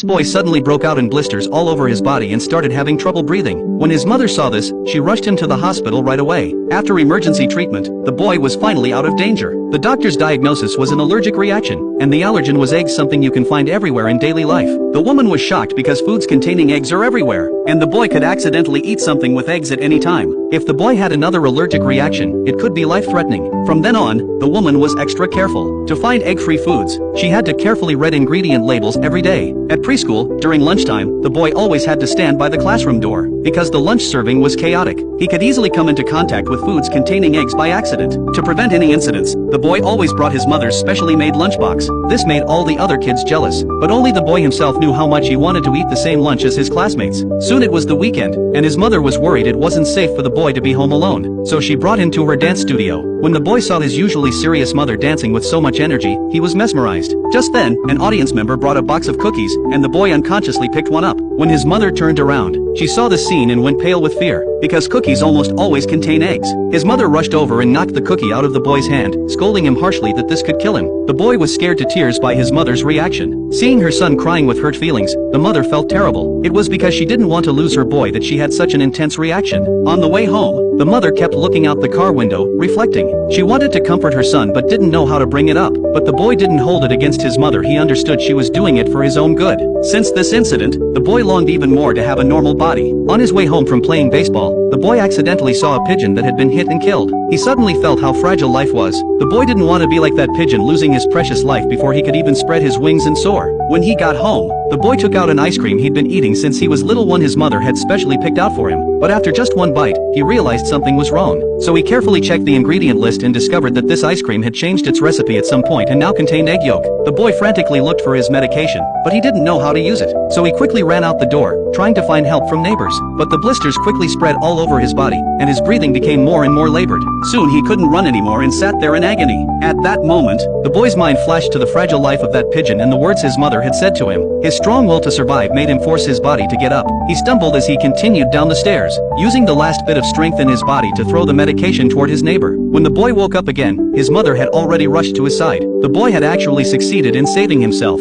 boy suddenly broke out in blisters all over his body and started having trouble breathing. When his mother saw this, she rushed him to the hospital right away. After emergency treatment, the boy was finally out of danger. The doctor's diagnosis was an allergic reaction, and the allergen was eggs, something you can find everywhere in daily life. The woman was shocked because foods containing eggs are everywhere, and the boy could accidentally eat something with eggs at any time. If the boy had another allergic reaction, it could be life-threatening. From then on, the woman was extra careful. To find egg-free foods, she had to carefully read ingredient labels every day. At preschool, during lunchtime, the boy always had to stand by the classroom door. Because the lunch serving was chaotic, he could easily come into contact with foods containing eggs by accident. To prevent any incidents, the boy always brought his mother's specially made lunchbox. This made all the other kids jealous, but only the boy himself knew how much he wanted to eat the same lunch as his classmates. Soon it was the weekend, and his mother was worried it wasn't safe for the boy to be home alone, so she brought him to her dance studio. When the boy saw his usually serious mother dancing with so much energy, he was mesmerized. Just then, an audience member brought a box of cookies, and the boy unconsciously picked one up. When his mother turned around, she saw the scene and went pale with fear, because cookies almost always contain eggs. His mother rushed over and knocked the cookie out of the boy's hand, scolding him harshly that this could kill him. The boy was scared to tears by his mother's reaction. Seeing her son crying with hurt feelings, the mother felt terrible. It was because she didn't want to lose her boy that she had such an intense reaction. On the way home, the mother kept looking out the car window, reflecting. She wanted to comfort her son but didn't know how to bring it up. But the boy didn't hold it against his mother. He understood she was doing it for his own good. Since this incident, the boy longed even more to have a normal body. On his way home from playing baseball, the boy accidentally saw a pigeon that had been hit and killed. He suddenly felt how fragile life was. The boy didn't want to be like that pigeon, losing his precious life before he could even spread his wings and soar. When he got home, the boy took out an ice cream he'd been eating since he was little, one his mother had specially picked out for him. But after just one bite, he realized something was wrong. So he carefully checked the ingredient list and discovered that this ice cream had changed its recipe at some point and now contained egg yolk. The boy frantically looked for his medication, but he didn't know how to use it. So he quickly ran out the door, trying to find help from neighbors. But the blisters quickly spread all over his body, and his breathing became more and more labored. Soon he couldn't run anymore and sat there in agony. At that moment, the boy's mind flashed to the fragile life of that pigeon and the words his mother had said to him. His strong will to survive made him force his body to get up. He stumbled as he continued down the stairs, using the last bit of strength in his body to throw the medication toward his neighbor. When the boy woke up again, his mother had already rushed to his side. The boy had actually succeeded in saving himself.